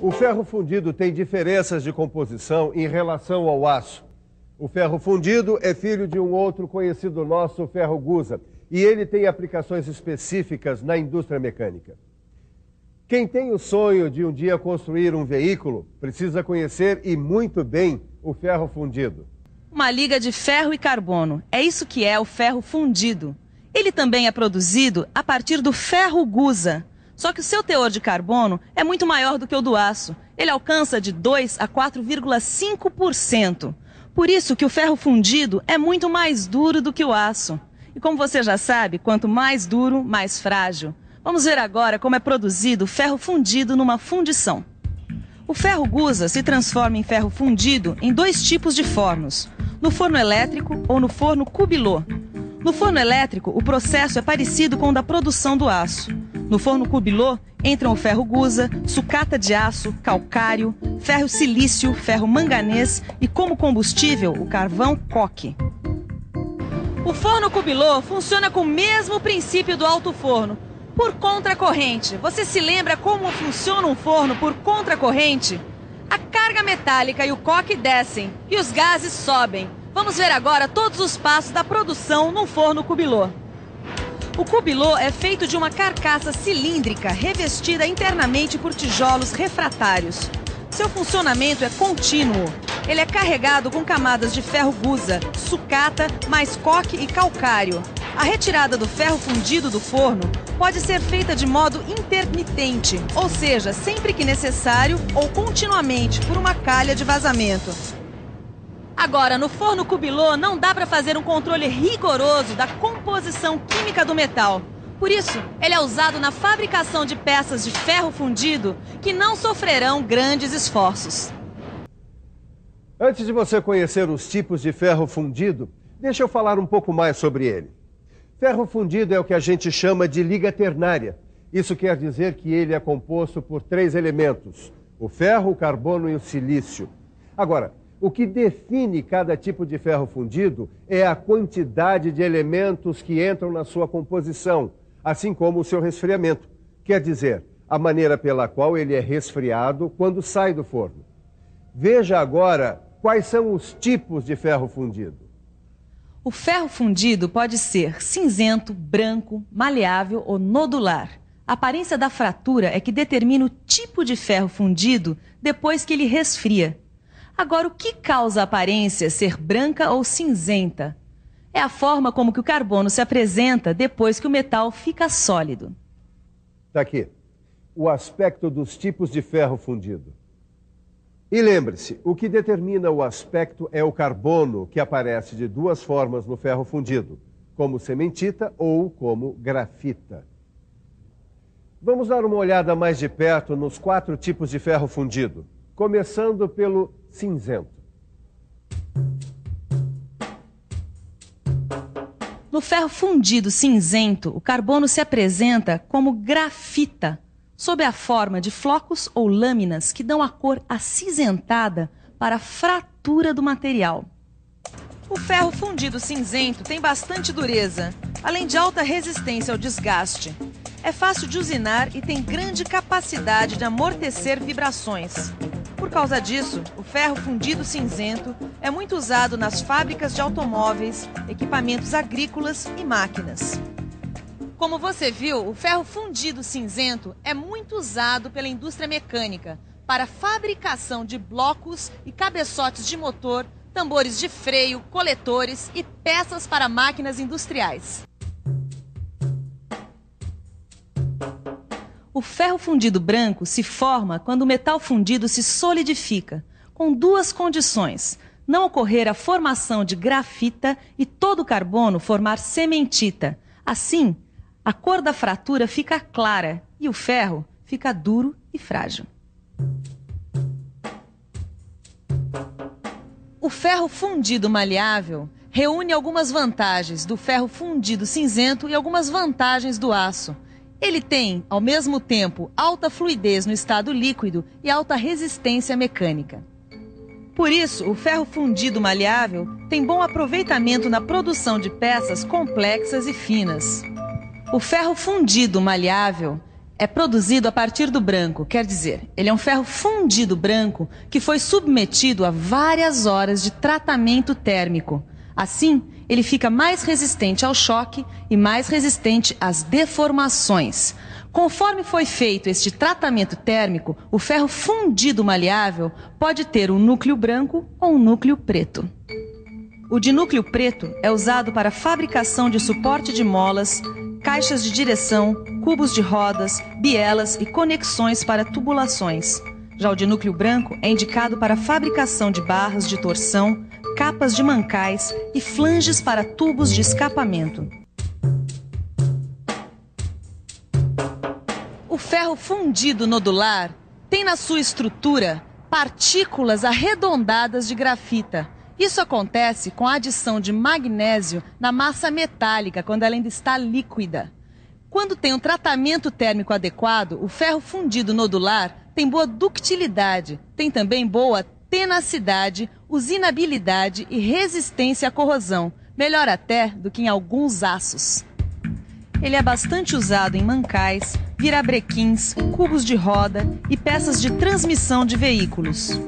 O ferro fundido tem diferenças de composição em relação ao aço. O ferro fundido é filho de um outro conhecido nosso, o ferro gusa, e ele tem aplicações específicas na indústria mecânica. Quem tem o sonho de um dia construir um veículo precisa conhecer e muito bem o ferro fundido. Uma liga de ferro e carbono, é isso que é o ferro fundido. Ele também é produzido a partir do ferro gusa. Só que o seu teor de carbono é muito maior do que o do aço. Ele alcança de 2 a 4,5%. Por isso que o ferro fundido é muito mais duro do que o aço. E como você já sabe, quanto mais duro, mais frágil. Vamos ver agora como é produzido o ferro fundido numa fundição. O ferro gusa se transforma em ferro fundido em dois tipos de fornos: no forno elétrico ou no forno cubilot. No forno elétrico, o processo é parecido com o da produção do aço. No forno cubilot entram o ferro gusa, sucata de aço, calcário, ferro silício, ferro manganês e, como combustível, o carvão coque. O forno cubilot funciona com o mesmo princípio do alto forno, por contracorrente. Você se lembra como funciona um forno por contracorrente? A carga metálica e o coque descem e os gases sobem. Vamos ver agora todos os passos da produção no forno cubilot. O cubilot é feito de uma carcaça cilíndrica revestida internamente por tijolos refratários. Seu funcionamento é contínuo. Ele é carregado com camadas de ferro gusa, sucata, mais coque e calcário. A retirada do ferro fundido do forno pode ser feita de modo intermitente, ou seja, sempre que necessário ou continuamente por uma calha de vazamento. Agora, no forno cubilot não dá para fazer um controle rigoroso da composição química do metal. Por isso, ele é usado na fabricação de peças de ferro fundido que não sofrerão grandes esforços. Antes de você conhecer os tipos de ferro fundido, deixa eu falar um pouco mais sobre ele. Ferro fundido é o que a gente chama de liga ternária. Isso quer dizer que ele é composto por 3 elementos: o ferro, o carbono e o silício. Agora, o que define cada tipo de ferro fundido é a quantidade de elementos que entram na sua composição, assim como o seu resfriamento. Quer dizer, a maneira pela qual ele é resfriado quando sai do forno. Veja agora quais são os tipos de ferro fundido. O ferro fundido pode ser cinzento, branco, maleável ou nodular. A aparência da fratura é que determina o tipo de ferro fundido depois que ele resfria. Agora, o que causa a aparência ser branca ou cinzenta? É a forma como que o carbono se apresenta depois que o metal fica sólido. Está aqui, o aspecto dos tipos de ferro fundido. E lembre-se, o que determina o aspecto é o carbono, que aparece de 2 formas no ferro fundido, como cementita ou como grafita. Vamos dar uma olhada mais de perto nos 4 tipos de ferro fundido, começando pelo cinzento. No ferro fundido cinzento, o carbono se apresenta como grafita, sob a forma de flocos ou lâminas que dão a cor acinzentada para a fratura do material. O ferro fundido cinzento tem bastante dureza, além de alta resistência ao desgaste. É fácil de usinar e tem grande capacidade de amortecer vibrações. Por causa disso, o ferro fundido cinzento é muito usado nas fábricas de automóveis, equipamentos agrícolas e máquinas. Como você viu, o ferro fundido cinzento é muito usado pela indústria mecânica para fabricação de blocos e cabeçotes de motor, tambores de freio, coletores e peças para máquinas industriais. O ferro fundido branco se forma quando o metal fundido se solidifica, com 2 condições: não ocorrer a formação de grafita e todo o carbono formar cementita. Assim, a cor da fratura fica clara e o ferro fica duro e frágil. O ferro fundido maleável reúne algumas vantagens do ferro fundido cinzento e algumas vantagens do aço. Ele tem, ao mesmo tempo, alta fluidez no estado líquido e alta resistência mecânica. Por isso, o ferro fundido maleável tem bom aproveitamento na produção de peças complexas e finas. O ferro fundido maleável é produzido a partir do branco, quer dizer, ele é um ferro fundido branco que foi submetido a várias horas de tratamento térmico. Assim, ele fica mais resistente ao choque e mais resistente às deformações. Conforme foi feito este tratamento térmico, o ferro fundido maleável pode ter um núcleo branco ou um núcleo preto. O de núcleo preto é usado para a fabricação de suporte de molas, caixas de direção, cubos de rodas, bielas e conexões para tubulações. Já o de núcleo branco é indicado para a fabricação de barras de torção, capas de mancais e flanges para tubos de escapamento. O ferro fundido nodular tem na sua estrutura partículas arredondadas de grafita. Isso acontece com a adição de magnésio na massa metálica, quando ela ainda está líquida. Quando tem um tratamento térmico adequado, o ferro fundido nodular tem boa ductilidade, tem também boa tenacidade, usinabilidade e resistência à corrosão, melhor até do que em alguns aços. Ele é bastante usado em mancais, virabrequins, cubos de roda e peças de transmissão de veículos.